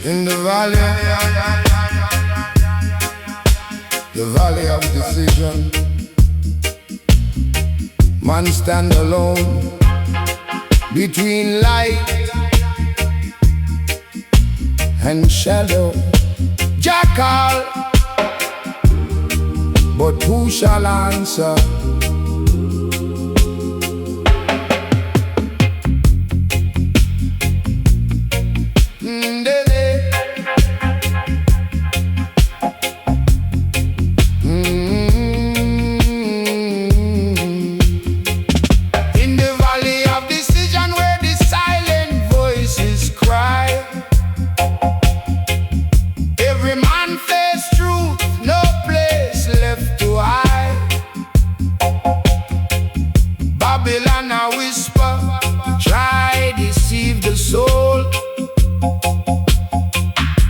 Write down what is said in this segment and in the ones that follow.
In the valley of decision, man stand alone between light and shadow. Jackal, but who shall answer?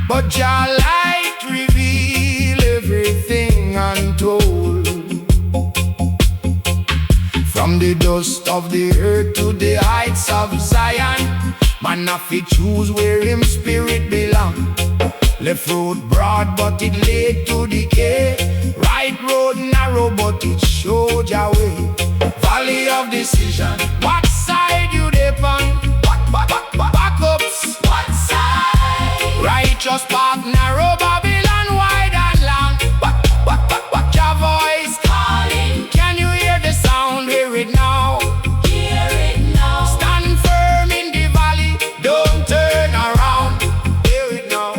But your light reveal everything untold. From the dust of the earth to the heights of Zion, man have to choose where him spirit belong. Left road broad but it led to decay. Right road narrow but it showed your way. Valley of decision, what side you depend? Backups, what side? Righteous path narrow, Babylon wide and long. What your voice calling? Can you hear the sound? Hear it now. Hear it now. Stand firm in the valley, don't turn around. Hear it now.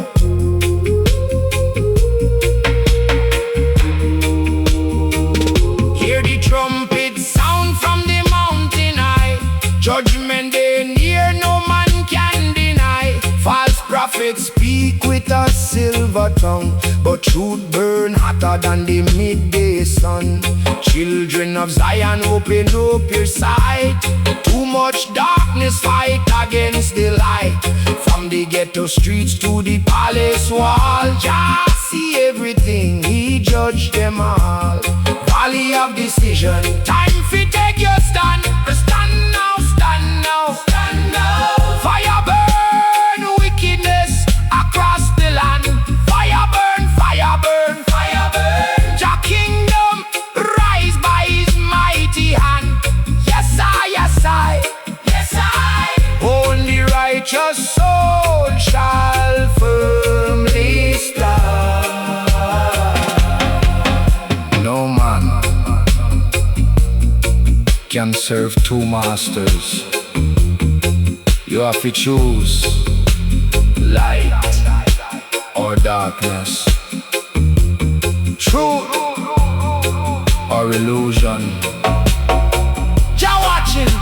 Hear the trumpet sound from the mountain high. Judgment day near, no man can deny. False prophets speak with a silver tongue, but truth burn hotter than the midday sun. Children of Zion, open up your sight. Too much darkness, fight against the light. From the ghetto streets to the palace wall, Jah see everything, he judged them all. Valley of decision, time fi take your stand. Stand now, stand now, stand now. Fire burn wickedness across the land. Fire burn, fire burn, fire burn. Jah kingdom rise by his mighty hand. Yes I, yes I, yes I. Only righteous soul shall firmly stand. No man can serve two masters. You have to choose light or darkness, truth or illusion. Jah watching.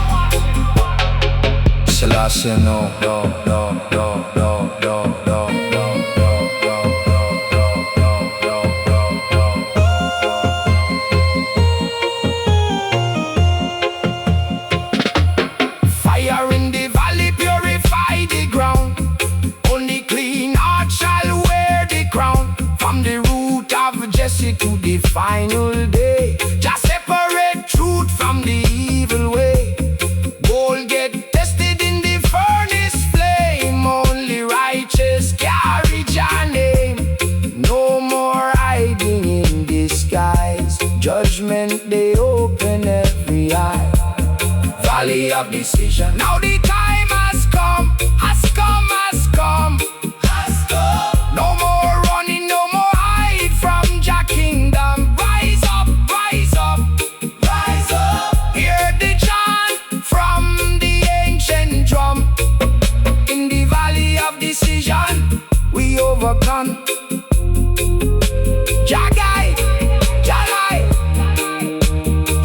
Selassie, no, no, no, no, no, no, no, no, no, no. Fire in the valley purify the ground. Only clean heart shall wear the crown. From the root of Jesse to the final day, just separate truth from the evil way. Gold get tested in the furnace flame. Only righteous carry Jah name. No more hiding in disguise. Judgment they open every eye. Valley of decision, now the time has come, has come, has come, has come. No more running, no more hide from Jah kingdom. Rise up, rise up, rise up. Hear the chant from the ancient drum. In the valley of decision, we overcome. Jah guide, Jah light,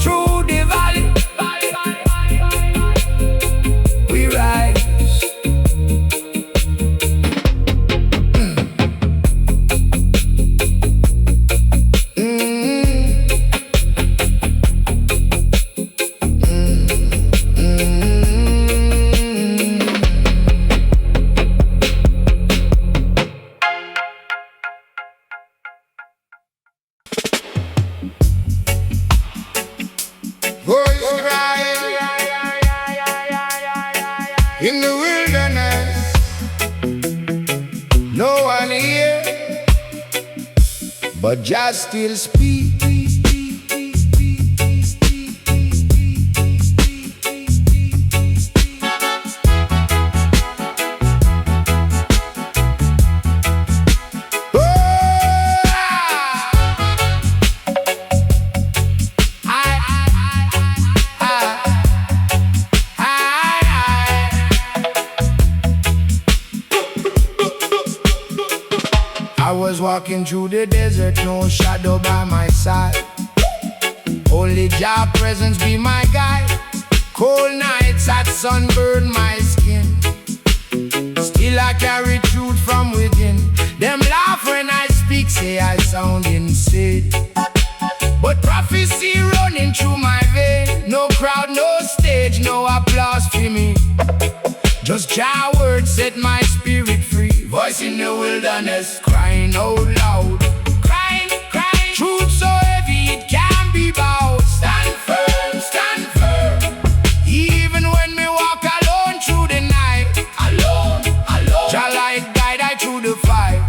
through the valley, we rise. Voice crying in the wilderness. No but just still speak. I was walking through the desert, no shadow by my side. Only Jah presence be my guide. Cold nights had sunburned my skin. Still I carry truth from within. Them laugh when I speak, say I sound insane. But prophecy running through my vein. No crowd, no stage, no applause for me. Just Jah word set my spirit free. Voice in the wilderness, crying out loud. Crying, crying. Truth so heavy it can't be bowed. Stand firm, stand firm. Even when me walk alone through the night. Alone, alone. Jah light guide I through the fight.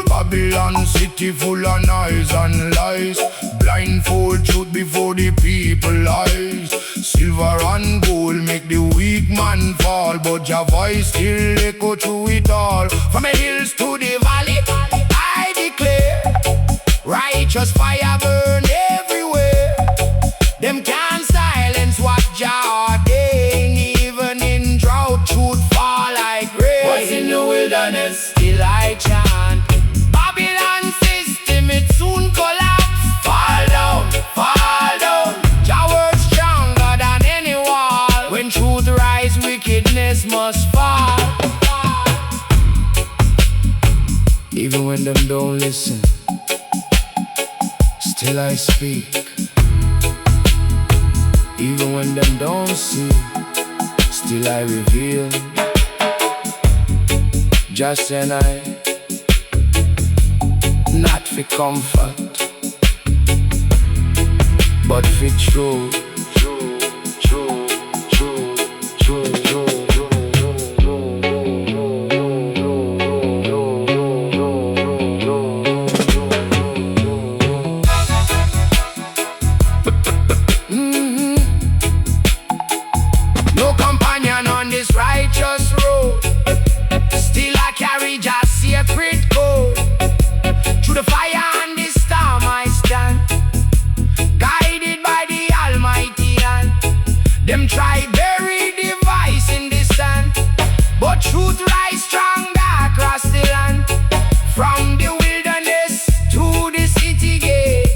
Babylon city full of noise and lies. Blindfold truth before the people eyes. Silver and gold make the weak man fall, but your voice still echo through it all. From the hills to the valley, I declare righteous fire burn everywhere. Them can't silence what Jah ordained. Even in drought, truth fall like rain. Voice in the wilderness, still I chant. Babylon system, it soon collapse. Fall down, fall down. Jah word stronger than any wall. When truth rise, wickedness must fall. Even when them don't listen, still I speak. Even when them don't see, still I reveal. Just and I, not for comfort, but for true. No companion on this righteous road. Still I carry Jah's sacred code. Through the fire and the storm I stand, guided by the Almighty hand. Them try bury the vice in the sand, but truth rise stronger across the land. From the wilderness to the city gate,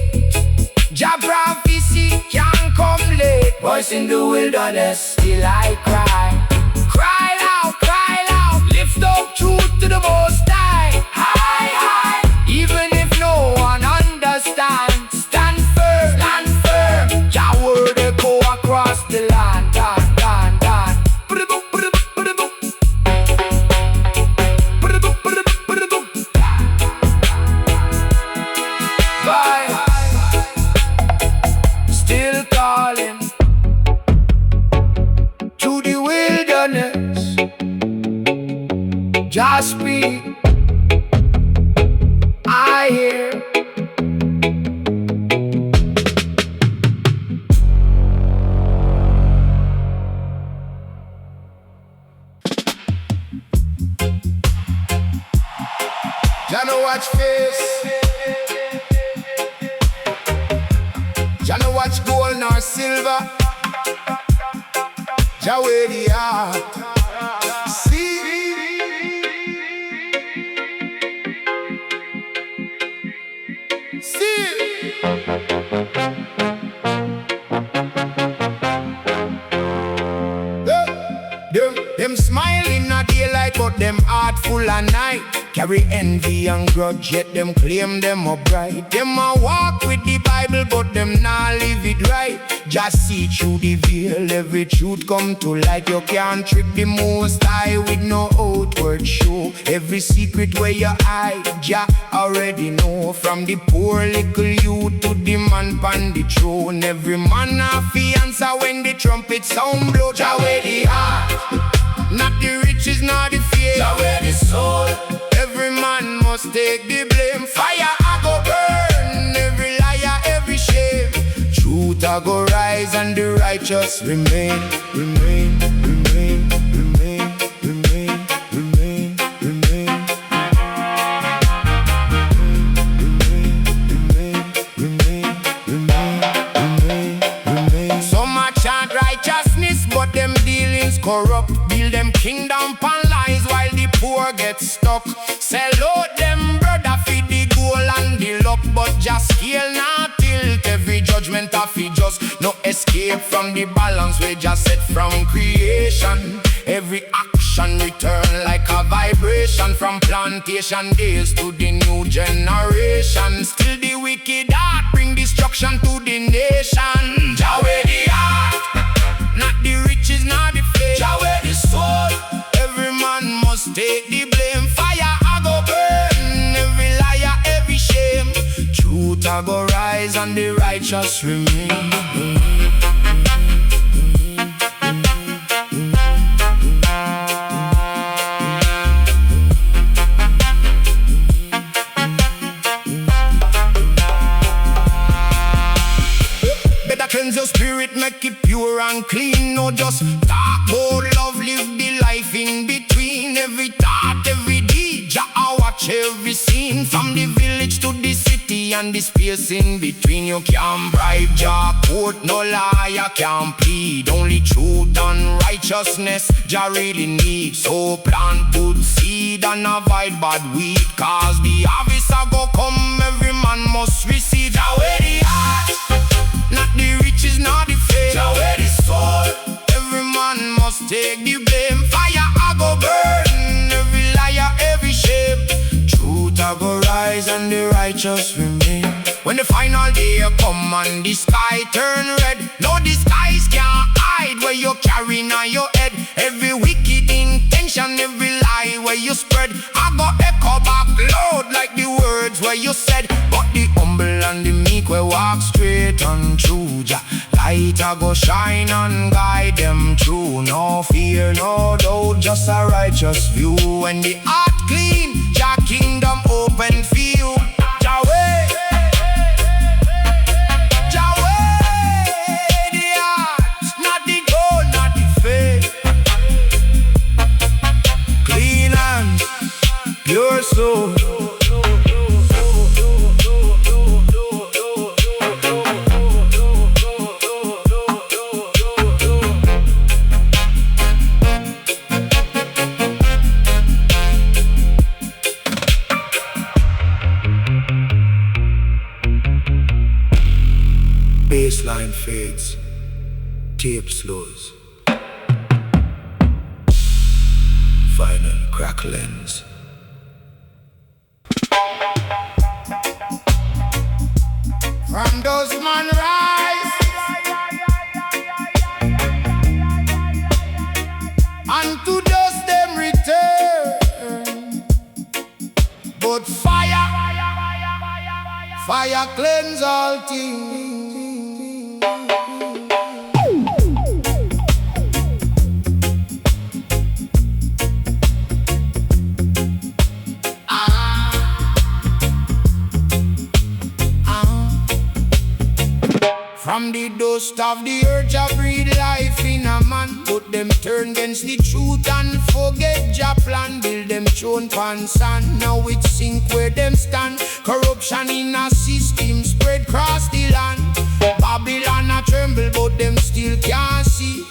Jah prophecy can't come late. Voice in the wilderness, still I cry. Cry loud, cry loud. Lift up truth to the Most High. High, high. Even if no one understands, stand firm, stand firm. Jah word echo across the land. Dan, dan, dan. Bye. Still calling to the wilderness. Just speak, I hear. Jah no watch face, Jah no watch gold nor silver. Jah weigh the heart. See, them smile in the daylight, but them heart full of night. Carry envy and grudge, yet them claim them upright. Them a walk with the Bible, but them nah live it right. Just see through the veil, every truth come to light. You can't trick the Most High with no outward show. Every secret where you hide, Jah already know. From the poor little youth to the man pon the throne, every man a fi answer when the trumpet sound blow. Jah weigh the heart, not the riches, not the fame. Jah wear the soul. Every man must take the blame. Fire I go burn, every liar, every shame. Truth I go rise and the righteous remain, remain, remain, remain, remain, remain, remain. Some a chant righteousness, but them dealings corrupt. Build them kingdom pan lies while the poor get stuck. Sell out them brother feed the goal and the luck, but just scale not tilt. Every judgment of it just no escape from the balance we just set from creation. Every action return like a vibration from plantation days to the new generation. Still the wicked heart bring destruction to the nation. Jah wear the heart, not the riches, not the fame. Jah wear the soul. Every man must take the blame. Fire I go burn, every liar, every shame. Truth I go rise and the righteous remain. Cleanse your spirit, make it pure and clean. No just talk about love, live the life in between. Every thought, every deed, Jah watch every scene. From the village to the city and the space in between. You can't bribe Jah court, no liar can plead. Only truth and righteousness Jah really need. So plant good seed and avoid bad weed, cause the harvest a go come, every man must receive. Jah wear the heart, not the riches, not the fame. Jah wear the soul. Every man must take the blame. Fire I go burn, every liar, every shame. Truth I go rise and the righteous remain. When the final day come and the sky turn red, no disguise can't hide where you're carrying on your head. Every wicked intention, every lie where you spread, I go echo back loud like the words where you said. But the humble and the meek will walk straight and true. Jah light I go shine and guide them through. No fear, no doubt, just a righteous view. When the heart clean, Jah kingdom open for you. Jah way, Jah way, the heart, not the gold, not the fame. Clean hands, pure soul. Bassline fades, tape slows, final crackle ends. From those man rise, and to dust them return. But fire cleanse all things. From the dust of the earth, Jah breathe life in a man. But them turn against the truth and forget Jah plan. Build them throne pan sand, now it sink where them stand. Corruption in a system spread across the land. Babylon a tremble, but them still can't see.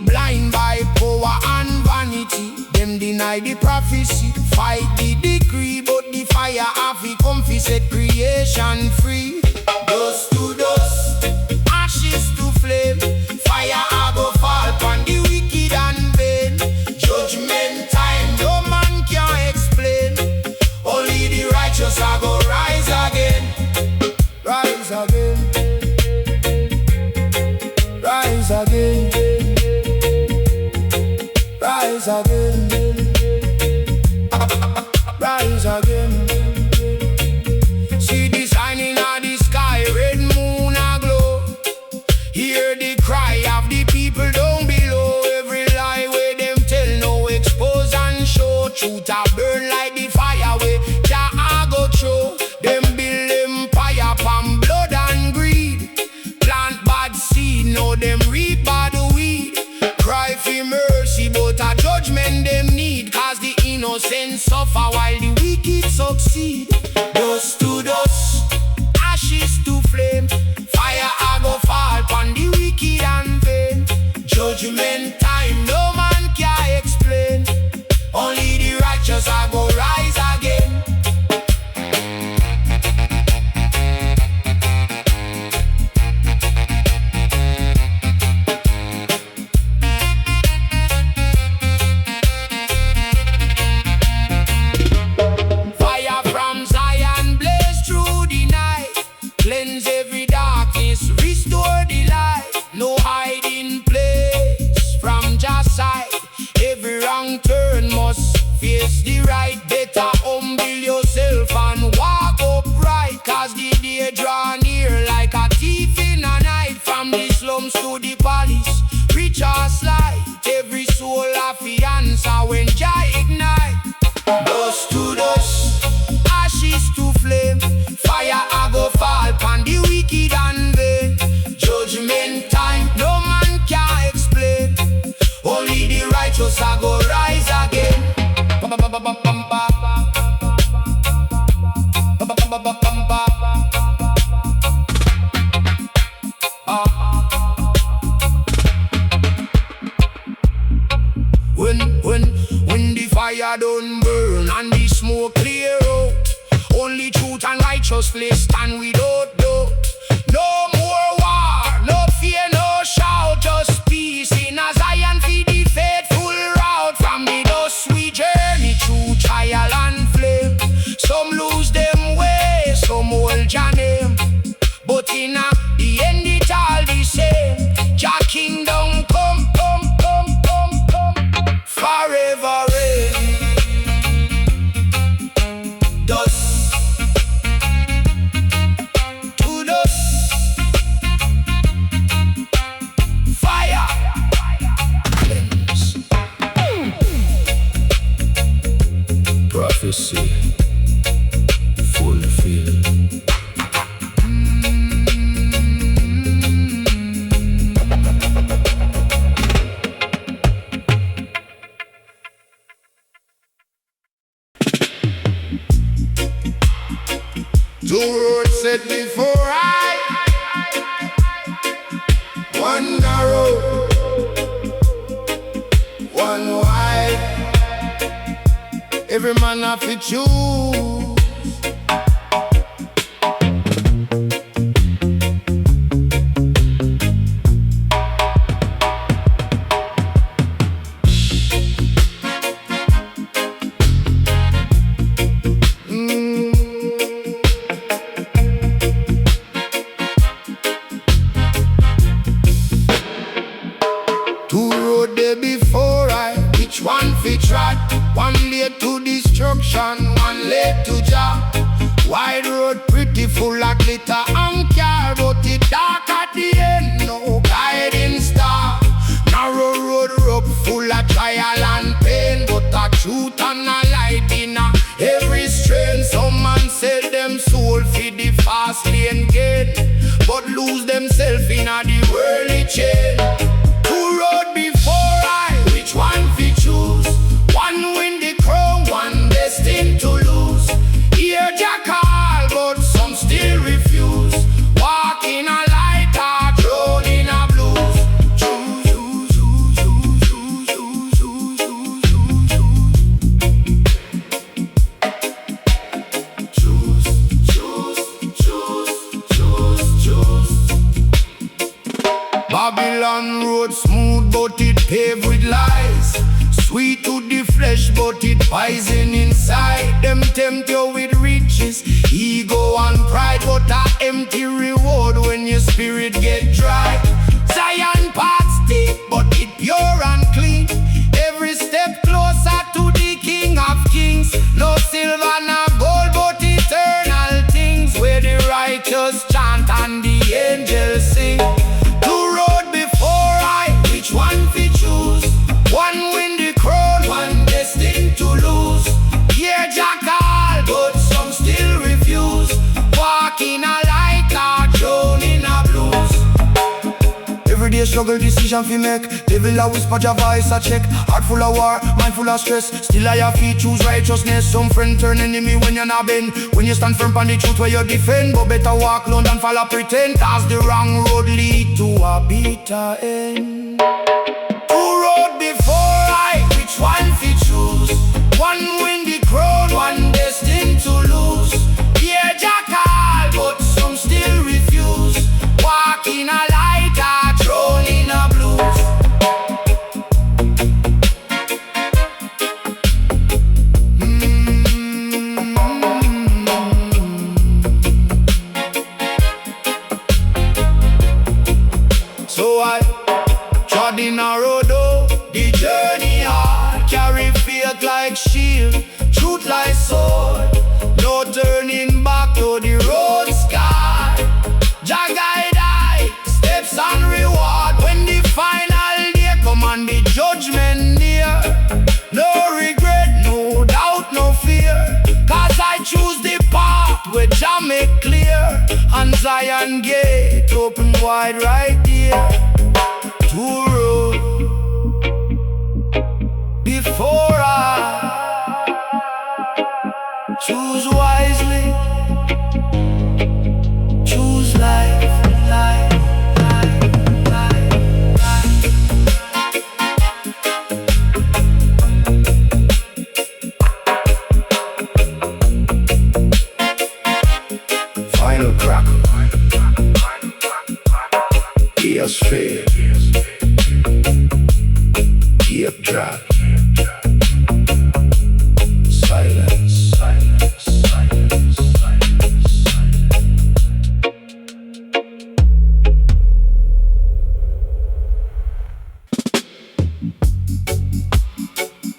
Blind by power and vanity, them deny the prophecy. Fight the decree, but the fire have it come fi set creation free. Dust to dust, ashes to flame. Fire a go fall upon the wicked and vain. Judgment time, no man can explain. Only the righteous a go rise again. Rise again, rise again, rise again, rise again. See the sign in the sky. succeed. Dust to dust, ashes to flame. Fire I go fall upon the wicked and vain. Judgment time, no man can explain. Only the righteous I go rise again. Fire from Zion blaze through the night. Cleanse every darkness, restore the light. No hiding place from Jah's side. Every wrong turn must face the right. Better humble yourself and walk upright. Cause the day draw near like a thief in a night. From the slums to the palace, rich or slight. Every soul a fi answer when Jah ignite. Dust to dust, ashes to flame. Fire I go fall upon the wicked and vain. Judgment time, no man can explain. Only the righteous I go rise again. When the fire don't burn and the smoke clear out, only truth and righteousness stand without doubt. No more war, no fear, no shout, just peace in a Zion for the faithful route. From the dust we journey through trial and flame. Some lose them way, some hold Jah name, but in the end it all the same. Jah kingdom come, forever reign. Dust to dust, fire cleanse. Prophecy fulfilled. Two roads set before I, one narrow, one wide. Every man have to choose. Two road there before I, which one fit trod? One lead to destruction, one lead to Jah. Wide road pretty full of glitter and car, but it dark at the end, no guiding star. Narrow road rough full of trial and pain, but a truth and a light in every strain. Some man sell them soul for the fast lane gain, but lose themselves in the worldly chain. Two road before I, which one fi choose? One win the crown, one destined to lose. Hear Jah call, but some still refuse. Walk in a light or drown in a blues. Choose, choose, choose, choose, choose, choose, choose, choose, choose. Babylon road smooth, but it paved with lies. Sweet to the flesh, but it poison inside. Them tempt you with riches, ego and pride, but a empty reward when your spirit get dry. Zion path steep, but it pure and clean. Every step closer to the King of Kings. No silver, no gold, but eternal things, where the righteous chant and the angels sing. Two road before I, which one fi choose? One win the crown, one destined to lose. Hear Jah call, but some still refuse. Walk in a light or drown in a blues. Every day struggle, decision fi make. Devil a whisper, your voice a check. Heart full of war, mind full of stress. Still I have feet, choose righteousness. Some friend turn enemy when you're not bend. When you stand firm on the truth where you defend. But better walk alone than follow pretend. Cause the wrong road lead to a bitter end. Two road before I, which one fi choose? One win the crowd, one destined to lose. Yeah, jackal, but some still refuse. Walk in a light, a throne in a blues. So I trod in a road, oh, the journey hard. Carry faith like shield, truth like sword. No turning back to the road scar. Jah guide I, steps and reward. When the final day come and the judgment near. No regret, no doubt, no fear. Cause I choose the path where Jah make clear. And Zion gate open wide right there. Two road before I choose wisely, choose life, life, life, life, life. Final crackle, ears fade, ear drop. Silence, silence, silence, silence, silence.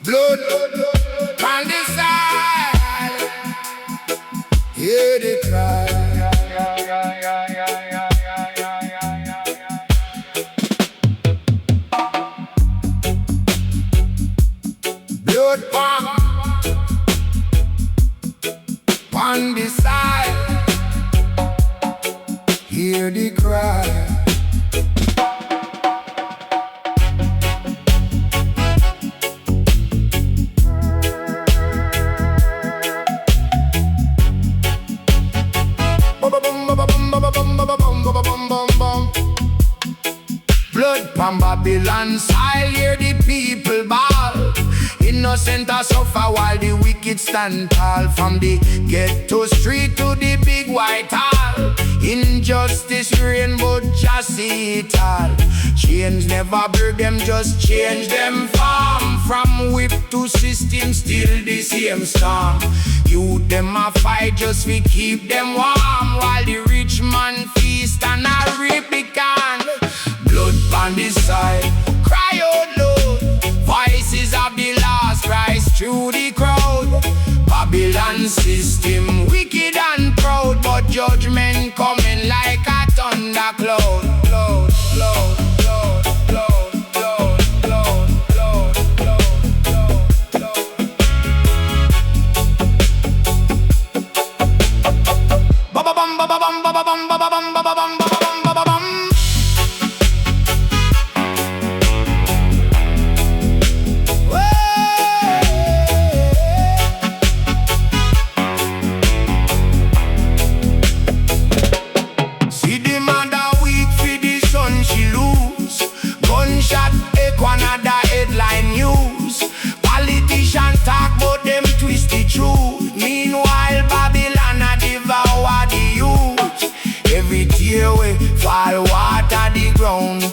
Blood on the side, hear the cry. Blood on the side, hear the cry. Blood from Babylon side, hear the people bawl. Innocent are suffer while the wicked stand tall. From the ghetto street to the big white hall, injustice reign but just see it all. Chains never break them, just change them form. From whip to system, still the same storm. Youth them a fight just we keep them warm. While the rich man feast and a reap the can. Blood on the side, cry out loud. Voices of the lost rise through the crowd. Babylon system wicked and proud, but judgment coming like a thundercloud. Cloud, cloud, cloud, cloud, cloud, cloud, cloud, cloud, cloud, cloud. Ba ba bum ba ba bum ba ba bum ba ba bum ba ba bum ba ba bum ba ba bum. Gunshot echo another headline news. Politicians talk about them twisted truth. Meanwhile Babylon a devour the youth. Every tear we fall water the ground.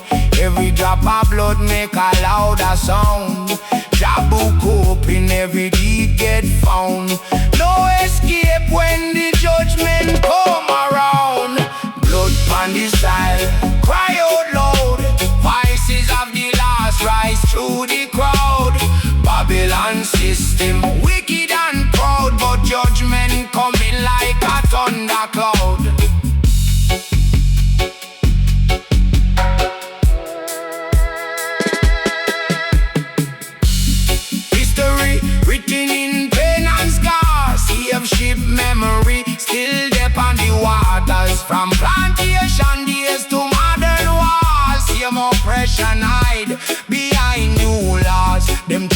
Every drop of blood make a louder sound. Jabu open, every deed get found. No escape when the judgment come around. Blood on the style, cry out loud. Voices of the lost rise through the crowd. Babylon system wicked and proud, but judgment coming like a thundercloud. History written in pain and scars. Sea of ship memory still deep on the waters. From plantation days to modern wars, see more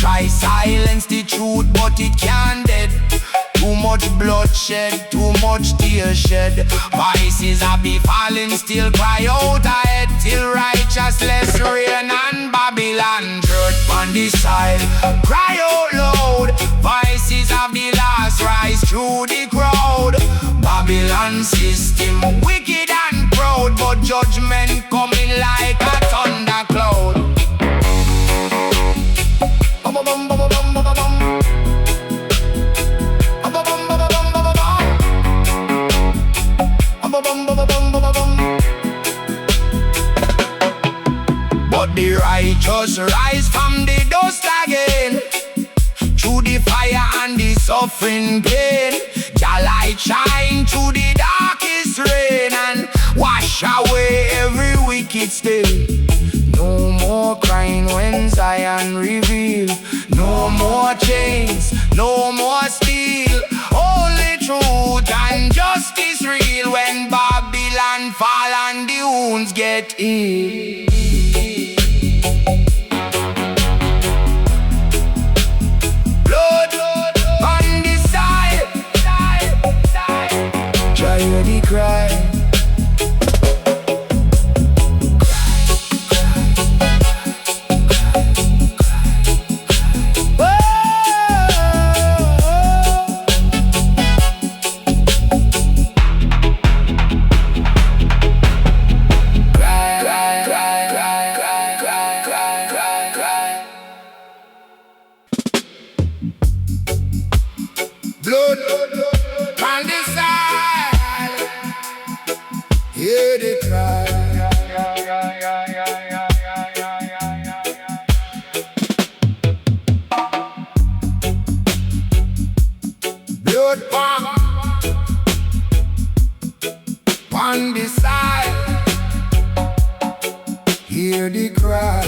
try silence the truth, but it can't dead. Too much bloodshed, too much tears shed. Voices are be falling, still cry out ahead, till righteousness reign and Babylon church on the side. Cry out loud, voices of the last rise through the crowd. Babylon system wicked and proud, but judgment coming like a thundercloud. But the righteous rise from the dust again, through the fire and the suffering pain. Jah light shine through the darkest rain and wash away every wicked stain. No more crying when Zion reveal. No more chains, no more steel. Only truth and justice real. When Babylon fall and the wounds get healed. Blood on the side. Try the cry. Blood on the side, hear the cry. Blood on the side, hear the cry.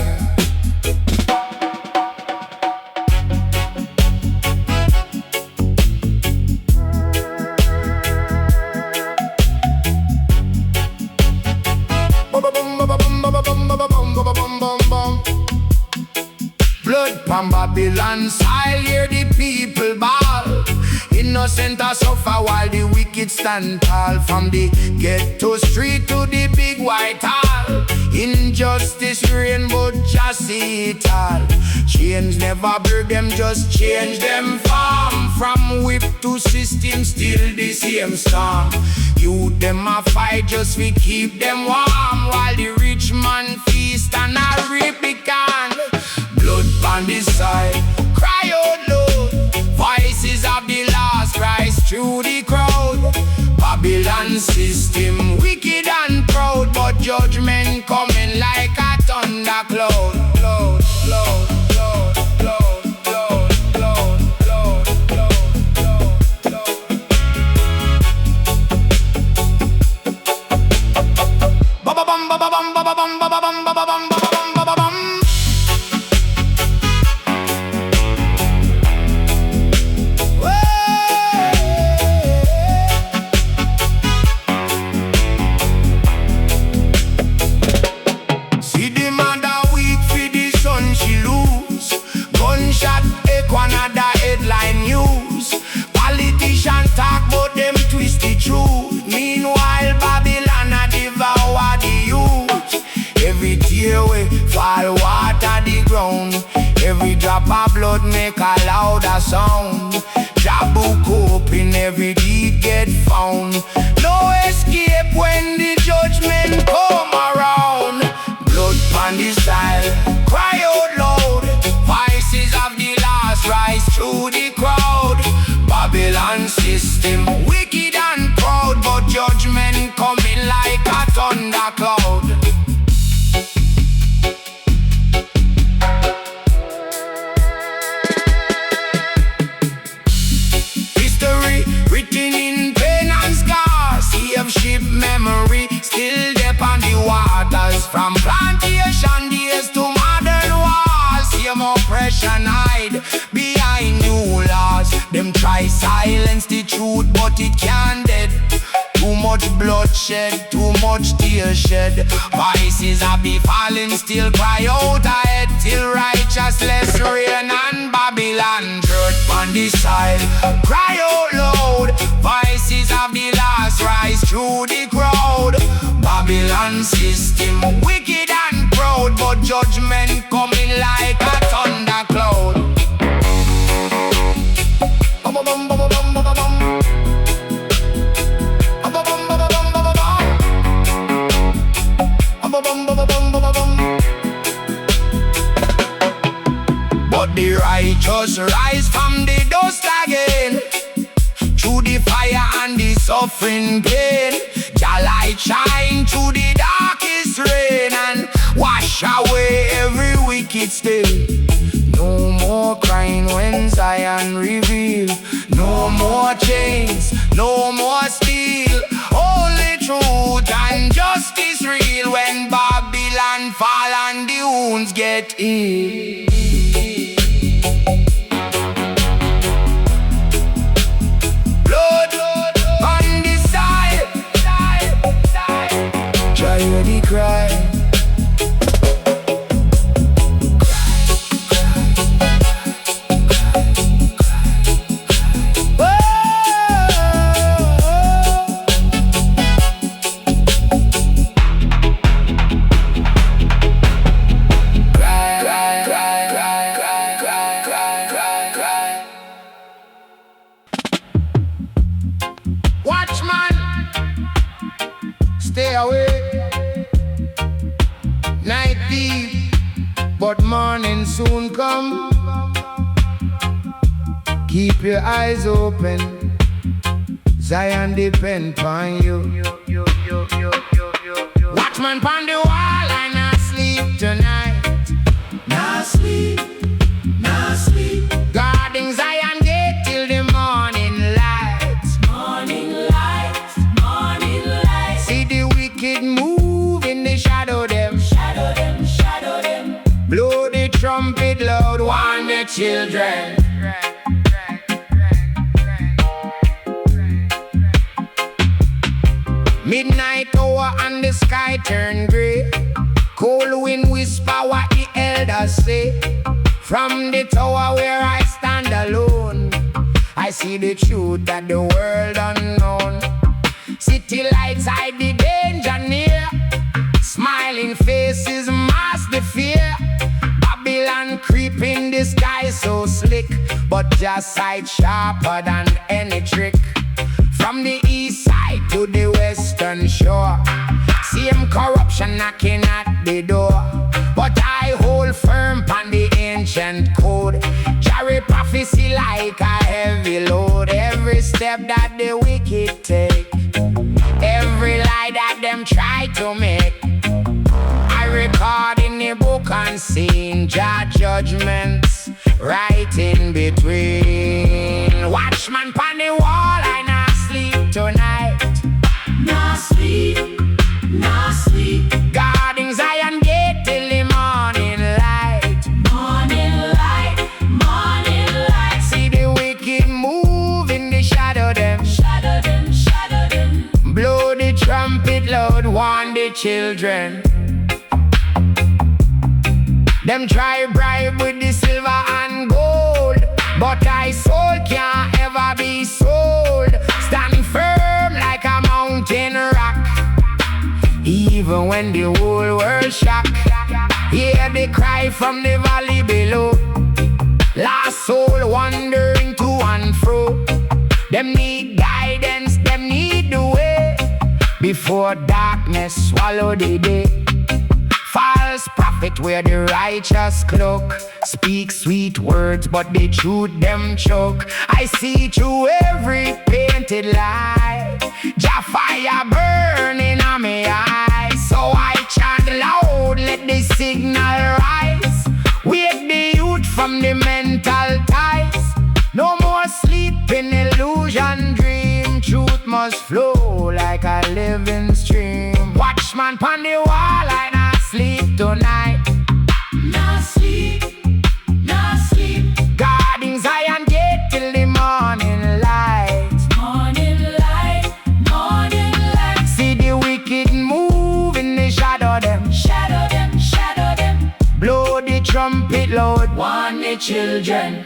Blood from Babylon side, hear the people bawl. Innocent are suffer while the wicked stand tall. From the ghetto street to the big white hall, injustice reign but just see it all. Change never break them, just change them form. From whip to system, still the same storm. Youth them a fight just we keep them warm, while the rich man feast and a reap the can. Blood on the side, cry out loud, voices of the last rise through the crowd. Babylon system wicked and proud, but judgment coming like a thundercloud. Cloud, cloud, cloud, cloud, cloud, cloud, cloud, cloud, cloud. Ba-ba-bum, ba-ba-bum, ba-ba-bum, ba-ba-bum, ba-ba-bum, ba-ba-bum, ba-ba-bum. Gunshot echo another headline news. Politicians talk but them twist the truth. Meanwhile Babylon a devour the youth. Every tear we fall water the ground. Every drop of blood make a louder sound. Jabu cope in every deed get found. No escape when the judgment come around. Blood on the style, cry out loud, voices of the last rise through the crowd. Babylon system wicked and proud, but judgment coming like a thundercloud. History written in pain and scars, sea of ship memory still deep on the waters. From plantation days to modern wars, same oppression hide behind new laws. Them try silence the truth, but it can't dead. Too much bloodshed, too much tears shed. Voices are be falling, still cry out ahead, till righteousness reign and Babylon church on the side. Cry out loud, voices of the last rise through the crowd. Babylon system wicked and proud, but judgment coming like a thundercloud. But the righteous rise from the dust again, through the fire and the suffering pain. Jah light shine through the darkest rain and wash away every wicked stain. No more crying when Zion reveal. No more chains, no more steel. Only truth and justice real when Babylon fall and the wounds get healed. Blood on the side, Jah hear the cry. Stay away, night deep, but morning soon come. Keep your eyes open, Zion depend on you. Watchman pon the wall, I not sleep tonight. Not sleep, not sleep. Guarding Zion gate till the morning light. Morning light, morning light. See the wicked move in the shadow them. Shadow them, shadow them. Blow the trumpet loud, warn the children. Midnight hour and the sky turn gray. Cold wind whisper what the elders say. From the tower where I stand alone, I see the truth that the world unknown. City lights hide the danger near. Smiling faces mask the fear. Babylon creep in the sky so slick, but just sight sharper than any trick. From the east side to the western shore, same corruption knocking at the door. But I hold firm on the ancient code. Carry prophecy like a heavy load. Every step that the wicked take, every lie that them try to make, I record in the book unseen. Jah judgments right in between. Watchman pon the wall, I not sleep tonight. Not sleep, not sleep. Guarding Zion gate till the morning light. Morning light, morning light. See the wicked move in the shadow them. Shadow them, shadow them. Blow the trumpet loud, warn the children. Them try bribe with the silver and gold, but thy soul can't ever be sold. Stand firm like a mountain rock, even when the whole world shock. Hear the cry from the valley below. Lost soul wandering to and fro. Them need guidance, them need the way, before darkness swallow the day. False prophet wear the righteous cloak, speak sweet words but the truth them choke. I see through every painted lie, Jah fire burning on me eyes. So I chant loud, let the signal rise. Wake the youth from the mental ties. No more sleep in illusion dream. Truth must flow like a living stream. Watchman pon the wall, I not sleep tonight. Not sleep, not sleep. Guarding Zion gate till the morning light. Morning light, morning light. See the wicked move in the shadow them. Shadow them, shadow them. Blow the trumpet warn the children.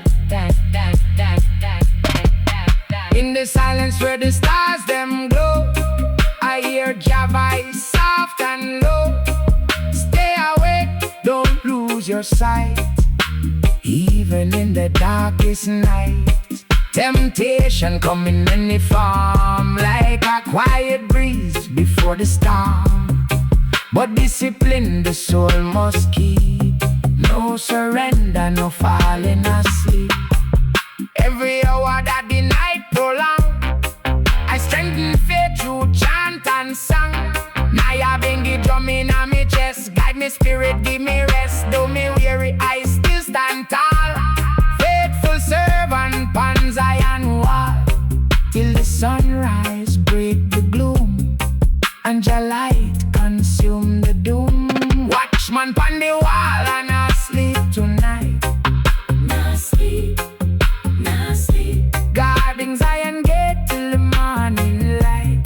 In the silence where the stars them glow, I hear Jah voice soft and low. Stay awake, don't lose your sight. Even in the darkest night, temptation come in any form, like a quiet breeze before the storm. But discipline the soul must keep. No surrender, no falling asleep. Every hour that the night prolong, I strengthen faith through chant and song. Now I bring the drum in on me chest, guide me spirit, give me rest. Though me weary, I still stand tall. Faithful servant, pan Zion wall, till the sunrise break the gloom, and your light consume the doom. Watchman pan the wall, and I sleep tonight. No sleep, no sleep. Guarding Zion gate till the morning light.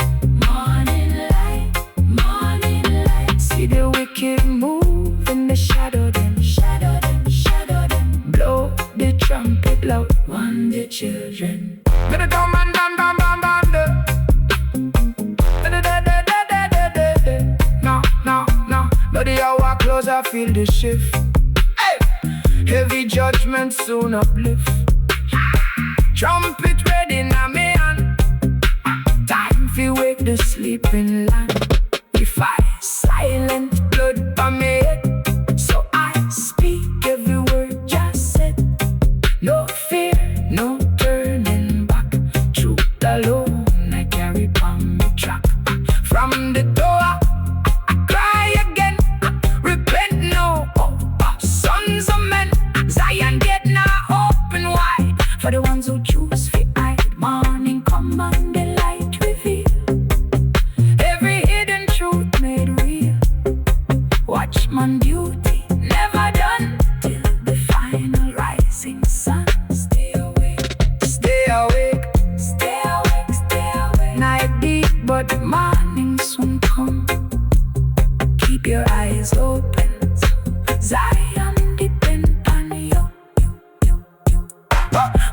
Morning light, morning light. See the wicked move in the shadow them, shadow them, shadow them. Blow the trumpet loud, warn the children. Let it come and bam bam bam bam da. No, no, no. But the hour close, I feel the shift. Hey! Heavy judgment soon uplift. Trumpet ready now, me hand. Time fi wake the sleeping land. If I silent blood by me head, so I speak every word just said. No fear, no turning back. Truth alone I carry on me track. From the door I cry again. Repent no, sons of men. Zion gate now open wide for the ones who choose fi hide. Morning come and the light reveal every hidden truth made real. Watchman duty never done till the final rising sun. Stay awake, stay awake, stay awake, stay awake. Night deep but the morning soon come. Keep your eyes open, Zion depend on you.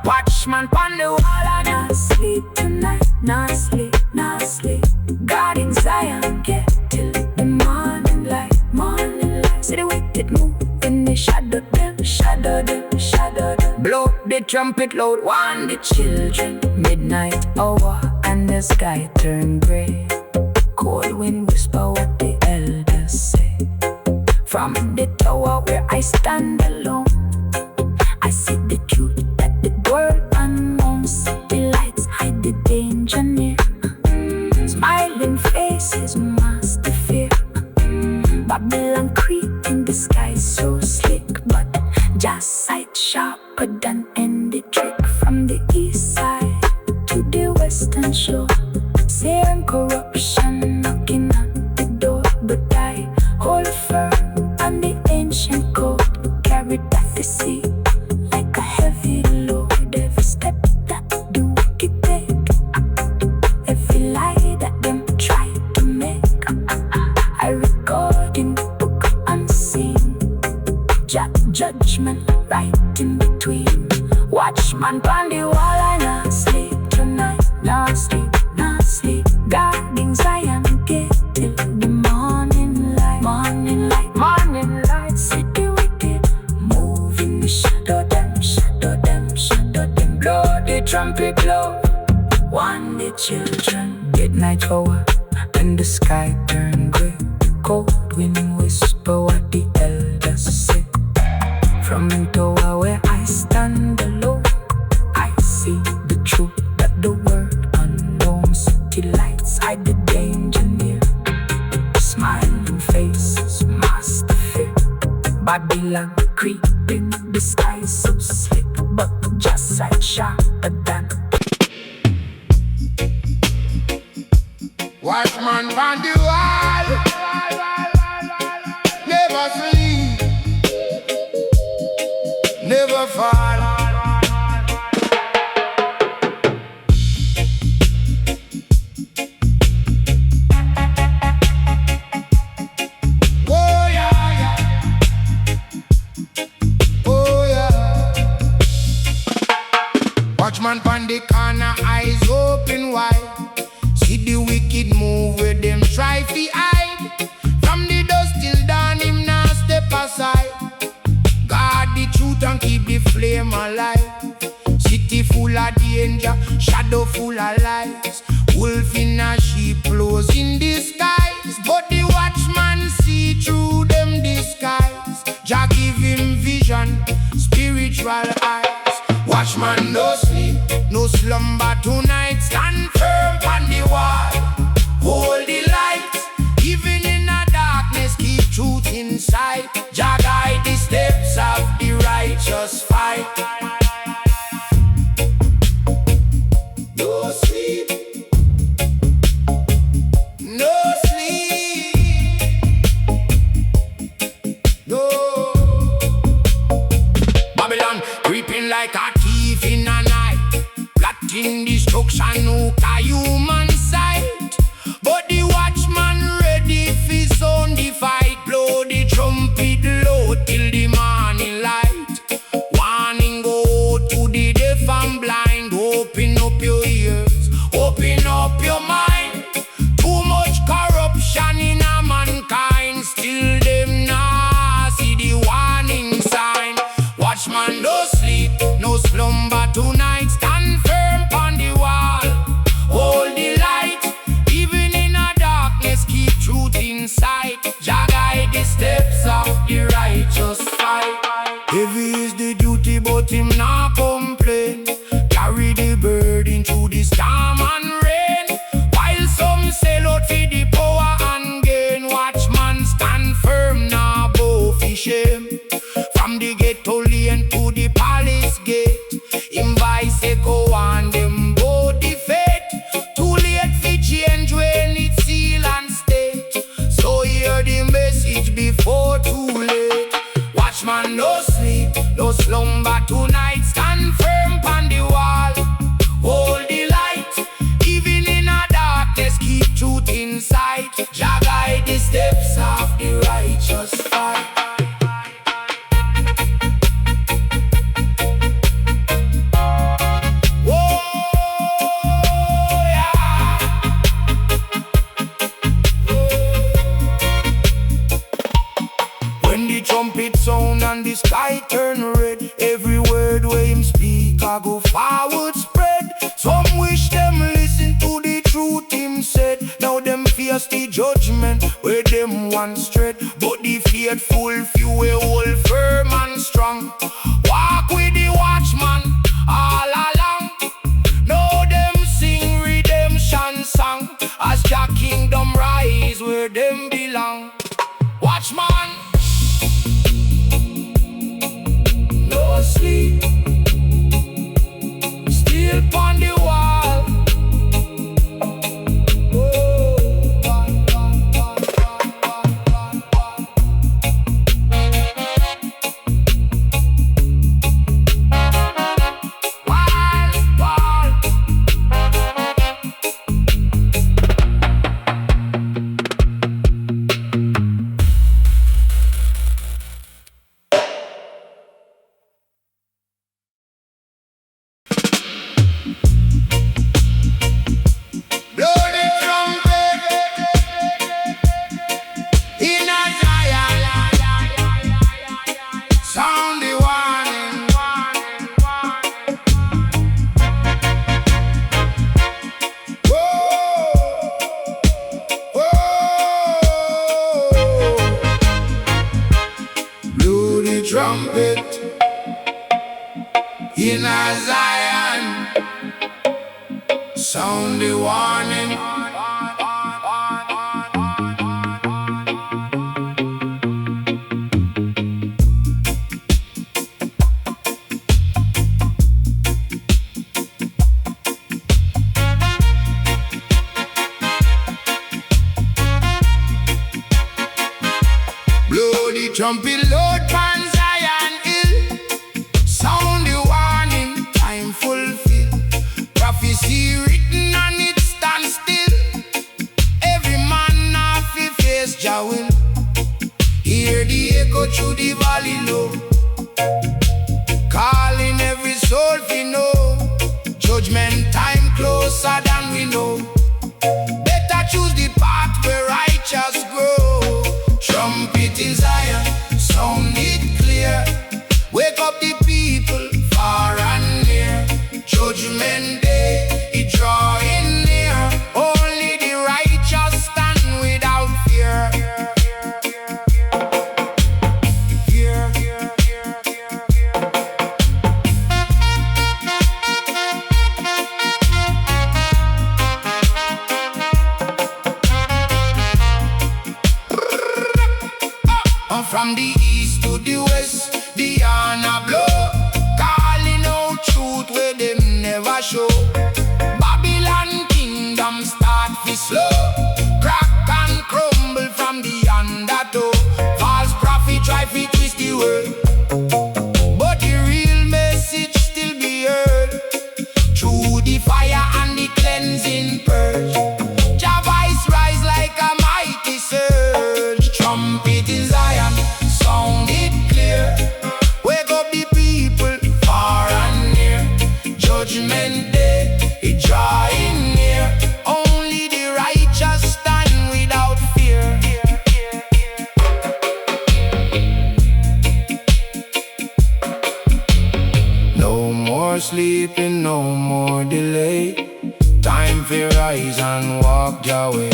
Watchman pon the wall and not sleep tonight. Not sleep, not sleep. Guarding Zion gate till the morning light, morning light. See the wicked move in the shadow them, shadow them, shadow them. Blow the trumpet loud, warn the children. Midnight hour and the sky turn gray. Cold wind whisper what the elders say. From the tower where I stand alone, I see the truth that the world unknowns. The lights hide the danger near. Smiling faces mask the fear. Babylon creep in the sky so slick, but just sight sharper than any trick. From the east side to the western shore, same corruption knocking at the door. But I hold firm on the ancient code, carried prophecy like a heavy load. Every step that the wicked take, every lie that them try to make, I record in the book unseen. Judgment right in between. Watchman pon the wall, I not sleep tonight. Not sleep, not sleep. Guarding Zion gate till the morning light, morning light, morning light. See the wicked move in the shadow them, shadow them, shadow them. Blow the trumpet blow, warn the children. Midnight hour and the sky turn gray. Cold wind whisper what the elders say. From the tower where I stand alone, I see the truth that the world unknown. City lights hide the danger near. Smiling faces mask the fear. Babylon creep in the sky so slick, but just sight sharper than. Watchman on the wall, never sleep, never fall. Oh yeah, yeah. Oh yeah. the flame alive. City full of danger, shadow full of lies. Wolf in a sheep clothes in disguise, but the watchman see through them disguise. Jah give him vision, spiritual eyes. Watchman no sleep, no slumber tonight. Stand firm on the wall, hold the light. Even in the darkness, keep truth inside. Jah guide the steps of the righteous fight. No sleep, no sleep, no. Babylon creeping like a thief in a night, plotting destruction, no human sight. But the watchman ready for his own the fight. Blow the trumpet low till the morning light. Warning go to the deaf and blind. Open up your ears, open up your mind. Too much corruption in a mankind, still them nah see the warning sign. Watchman no sleep, no slumber tonight. Stand firm on the wall, hold the light. Even in a darkness, keep truth inside. Jah guide the steps of the righteous fight. Heavy is the duty, but him not complain. Carry the burden through the storm and rain. While some sell out for the power and gain, watchman stand firm, now bow for shame. From the ghetto lane to the palace gate, him vice echo and them both the fate. Too late for change when it's seal and state. So hear the message before too late. Watchman no sleep, no slumber tonight. Stand firm on the wall, hold the light. Even in a darkness, keep truth inside. Jah guide the steps of the righteous fight. When the trumpet sound and the sky turn red, every word where him speak I go forward spread. Some wish them listen to the truth him said. Now them face the judgment where them once tread. But the faithful few will hold firm and strong. Walk with the watchman all along. Now them sing redemption song as Jah kingdom rise where them belong. Watchman no sleep, still upon the wall. Trumpet in a Zion, sound the warning. Blow the trumpet, Lord, pan Zion hill. Sound the warning, time fulfill. Prophecy written and it stand still. Every man have to face Jah will. Hear the echo through the valley low, calling every soul we know. Judgment time closer than we know. Better choose the path where righteous grow. Trumpet in Zion, sound it clear. Wake up the people. From the east to the west, the honor blow, calling out truth where them never show. Babylon kingdom start fi slow, crack and crumble from the undertow. False prophet try fi twist the word, but the real message still be heard through the fire and the cleansing purge. Jah voice rise like a mighty surge, trumpet in Zion, sound it clear. Wake up the people far and near. Judgment day, it drawing near. Only the righteous stand without fear. No more sleeping, no more delay. Time for rise and walk your way.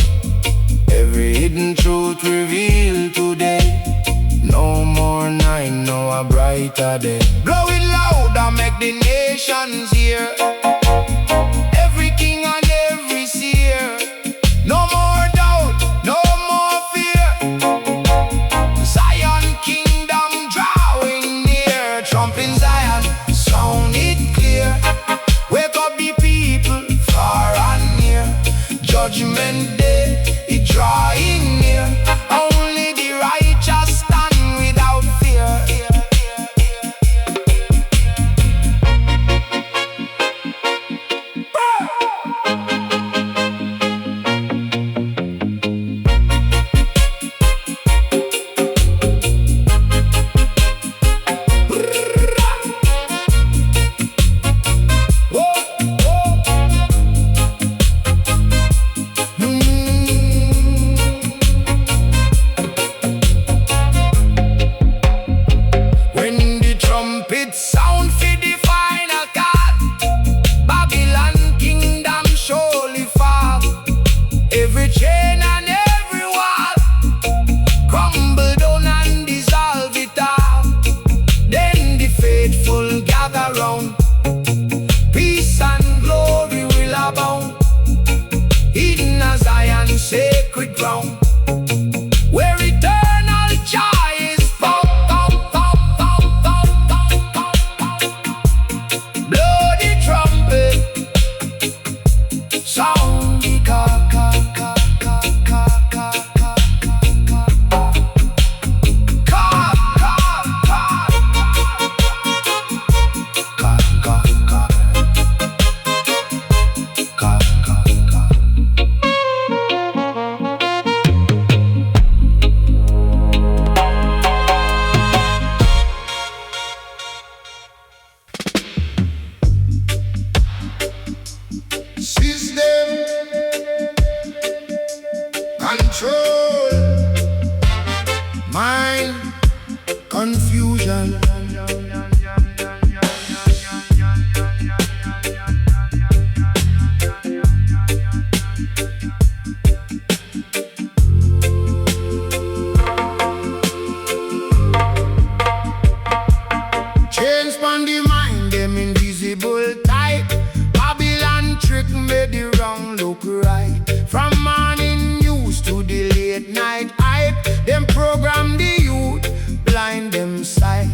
Every hidden truth revealed today. No more night, no a brighter day. Blow it loud and make the nations hear. Every king and every seer. No more doubt, no more fear. Zion kingdom drawing near. Trump in Zion, sound it clear. Wake up the people far and near. Judgment day, it drawing near. Only the righteous stand without fear. Sound for the final call. Babylon kingdom surely fall. Every chain and every wall crumble down and dissolve it all. Then the faithful gather round. Peace and glory will abound. Hidden as Zion sacred ground, where eternal joy is found. Sound the System control, mind confusion. Chains on the mind, them invisible tight. Babylon trick made the wrong look right. From morning news to the late night hype, them program the youth, blind them sight.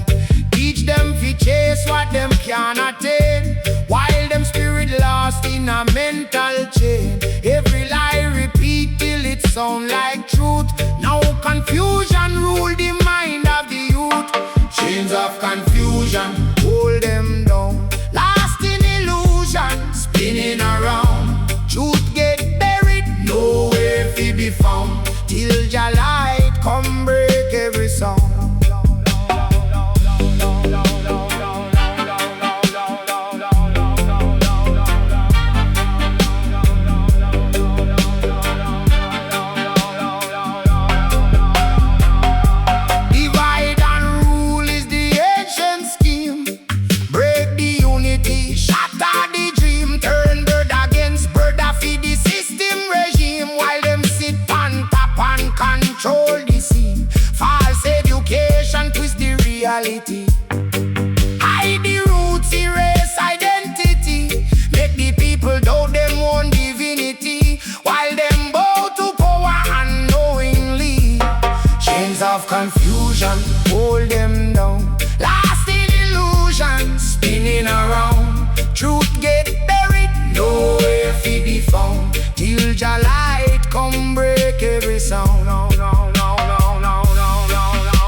Teach them fi chase what them can't attain, while them spirit lost in a mental chain. Every lie repeat till it sound like truth. Now confusion rule the mind of the youth. Chains of confusion hold them down, lost in illusion, spinning around. Truth get buried, nowhere to be found, till your light come break every sound. Divide and rule is the ancient scheme. Break the unity, shatter the dream. Turn bird against bird, feed the system regime, while them sit on top and control the scene. False education twist the reality. Hide the roots, erase identity. Make the people doubt them own divinity, while them bow to power unknowingly. Chains of confusion confusion, hold them down. Lost in illusion, spinning around. Truth get buried, nowhere to be found. Till Jah light come break every sound. No, no, no, no, no, no, no, no,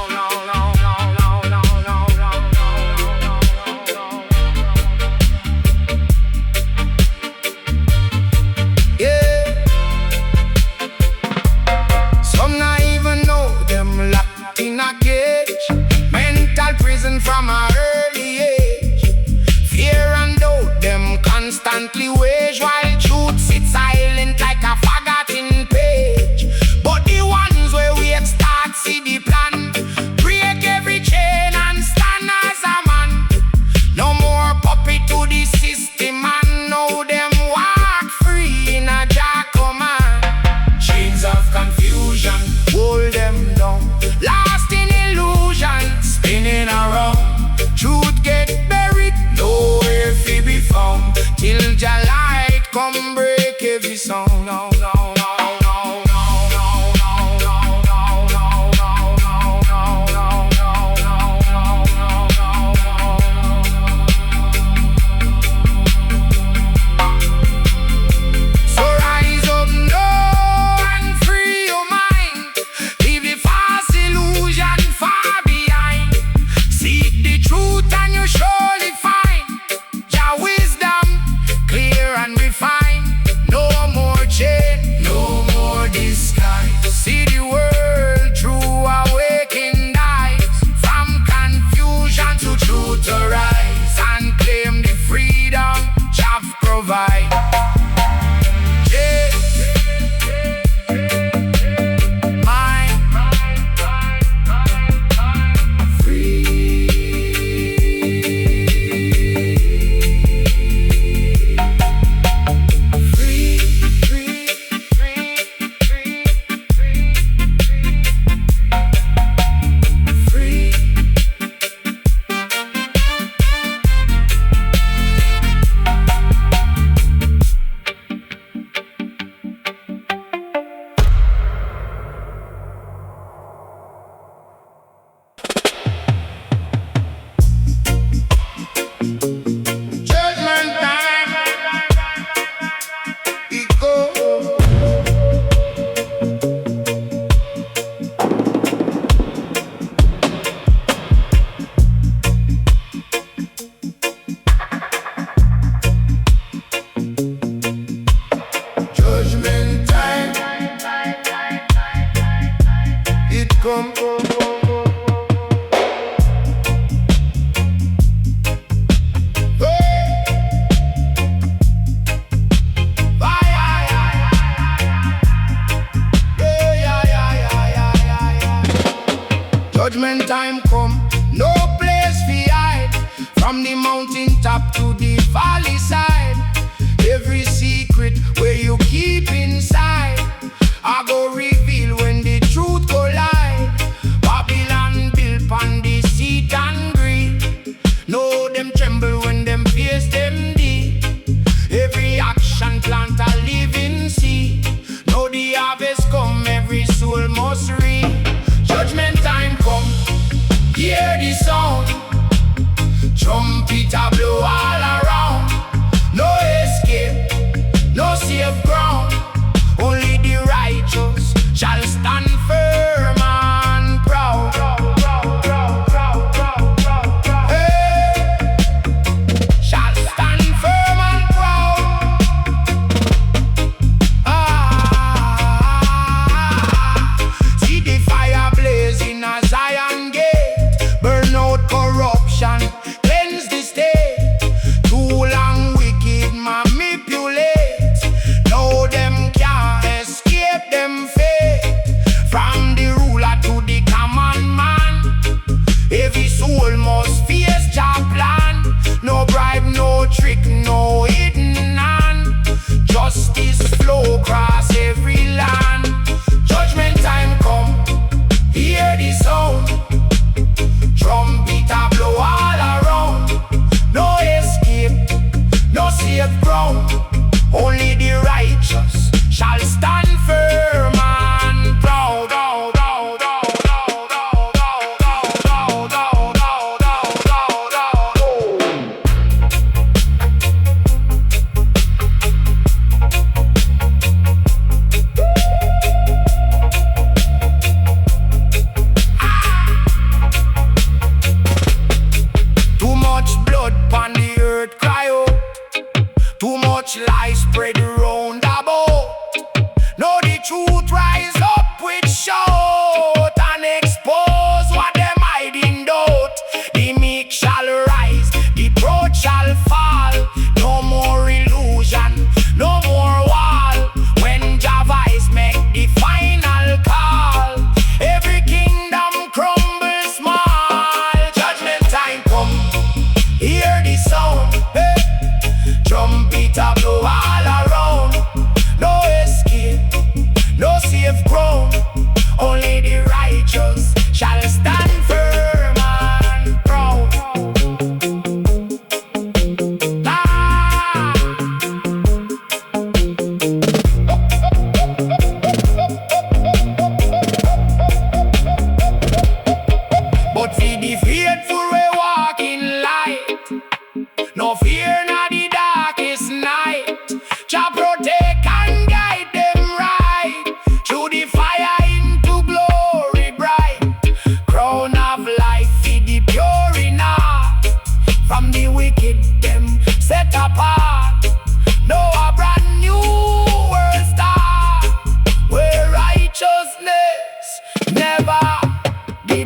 no, no, no, no, no, no. Yeah. Some not even know them locked in a cage. Mental prison from a early age. Fear and doubt them constantly wage, while truth sits silent like a forgotten page. But the ones where we start see the plan, break every chain and stand as a man. No more puppet to the system, and know them walk free in a Jah command. Chains of confusion, hold them down. Lost in illusion, spinning around. Truth get buried, nowhere to be found. Till Jah light come break every sound. No, no, no, no, no, no, no, no, no, no, no, no, so rise up now and free your mind. Leave the false illusion far behind. Seek the truth and you surely find Jah wisdom clear and refined. No more chain, no more disguise. See the world through awakened eyes. From confusion to truth arise, and claim the freedom Jah provide. Yeah. Mind free. Free, free, free, free, free, free. Judgment time, it goes. Judgment time, it come. Judgment time come, no place fi hide. From the mountain top to the valley side, every secret where you keep inside, I go reveal when the truth collide. Babylon built on deceit and greed. Know them tremble when them face them deep. Every action plant a living seed. Know the harvest come, every soul must reap. Judgment time come, hear the sound. Trumpet a blow all around. No escape, no safe ground. Only the righteous shall stand firm and proud. Hey, shall stand firm and proud. See the fire blazing a Zion gate. Burn out corruption, cleanse the state.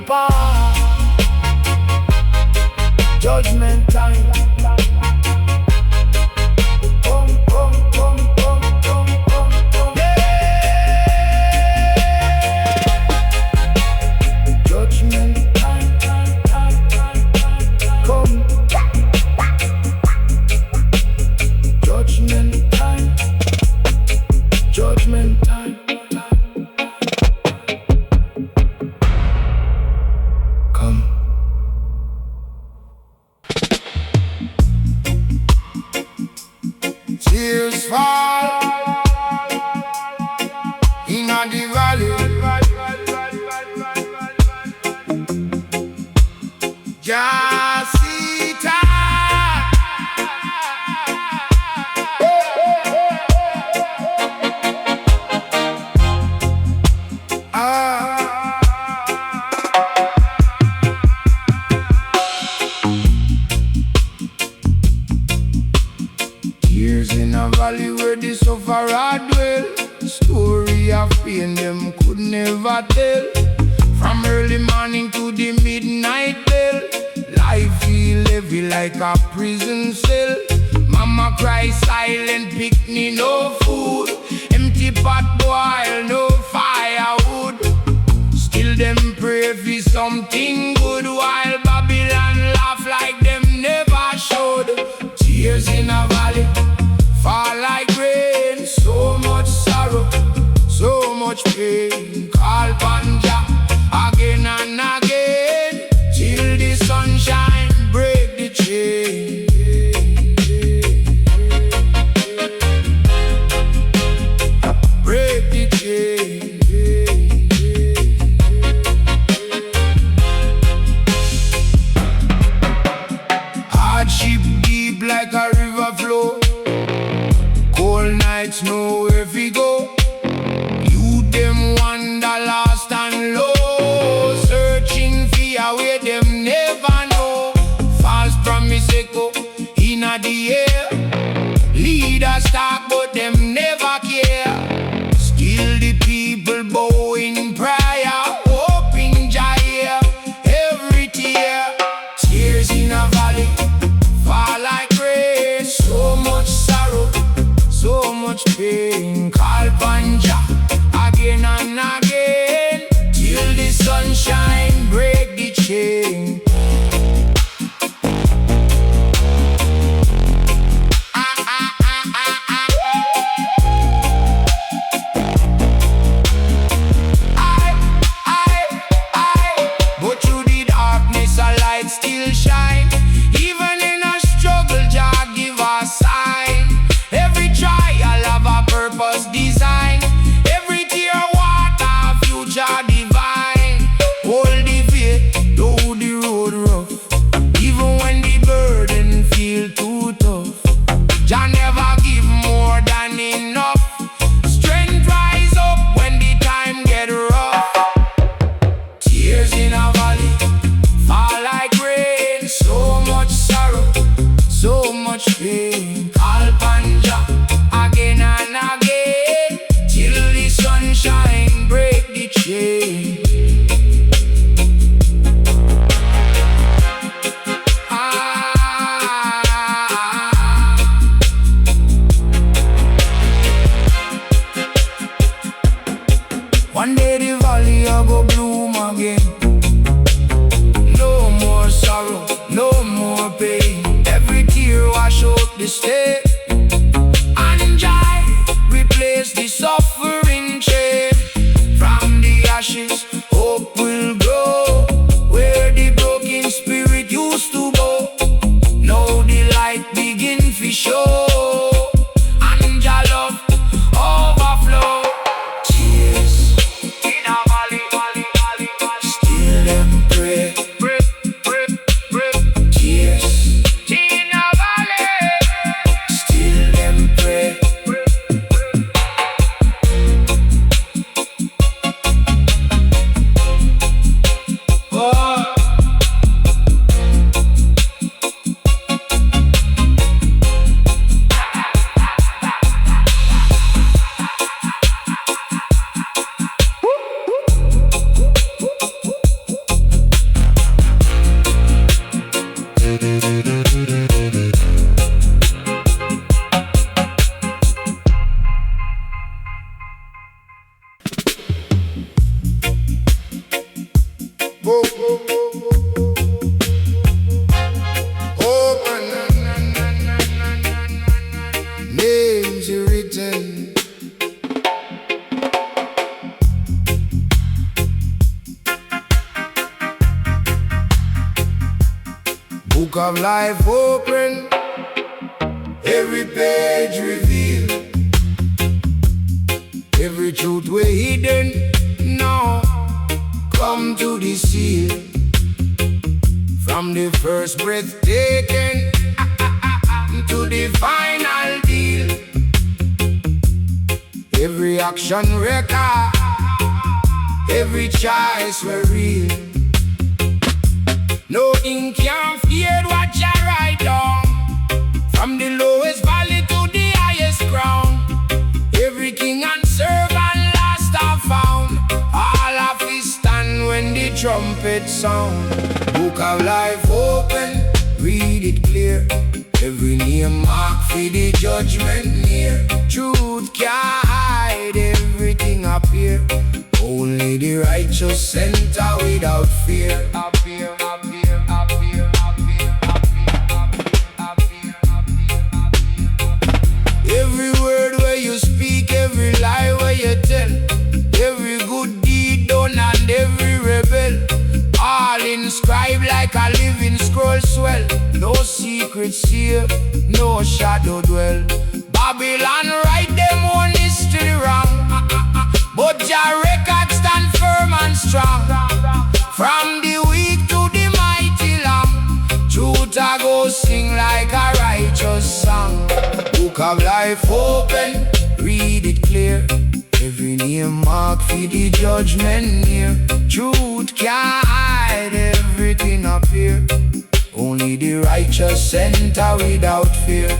path. Judgment time. Tears fall in the valley. Jasita. Tears in a valley where the sufferer dwell. Story of pain them could never tell. From early morning to the midnight bell, life feel heavy like a prison cell. Mama cry silent, picnic no food. Empty pot boil, no firewood. Still them pray for something good, while Babylon laugh like them never should. Tears in a valley fall like rain. So much sorrow, so much pain. Call Panja again and again, till the sunshine break the chain. Break the chain. Hardship deep like a river flow. Cold nights nowhere we go. You them wander lost and low, searching for a way them never know. False promise echo in the air. Leaders talk but them never care. Still the people bow in prayer, hoping Jah hear every tear. Tears in a valley fall like rain. So much sorrow, so much pain. Call Panja again and again, till the sunshine break the chain. Book of life open, every page revealed, every truth we hidden now come to the seal. From the first breath taken to the final deal, every action record, every choice were real. No ink can fear what you write down. From the lowest valley to the highest crown, every king and servant last are found. All of his stand when the trumpet sound. Book of life open, read it clear. Every name marked for the judgment near. Truth can't hide, everything appear. Only the righteous enter without fear. Appear, appear, appear, appear, appear, appear. Every word where you speak, every lie where you tell, every good deed done and every rebel, all inscribed like a living scroll swell. No secrets here, no shadow dwell. Babylon write them own history wrong, but your record stand firm and strong. From the weak to the mighty lamb, truth I go sing like a righteous song. Book of life open, read it clear. Every name marked for the judgment near. Truth can't hide, everything appear. Only the righteous enter without fear.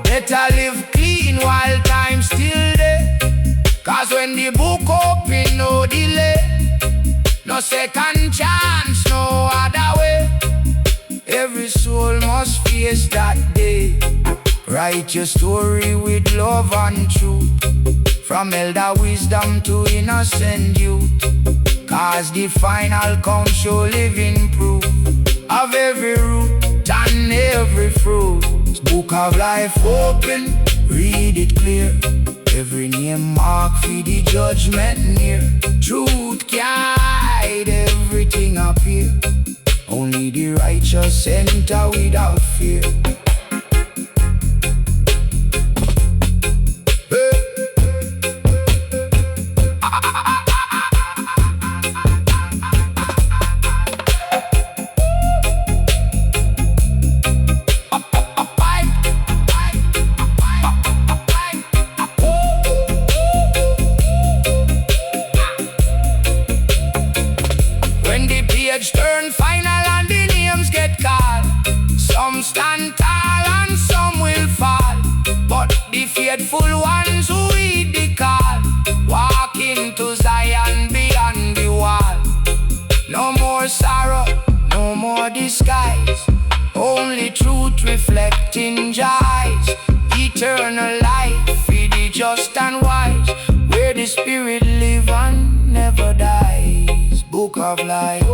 Better live clean while time's still there, 'cause when the book open, no delay, no second chance, no other way. Every soul must face that day. Write your story with love and truth, from elder wisdom to innocent youth, 'cause the final count show living proof of every root and every fruit. Book of life open, read it clear. Every name marked for the judgment near. Truth can't hide, everything appear. Only the righteous enter without fear. Turn final and the names get called. Some stand tall and some will fall, but the faithful ones who heed the call walk into Zion beyond the wall. No more sorrow, no more disguise, only truth reflecting eyes. Eternal life for the just and wise, where the spirit live and never dies. Book of life.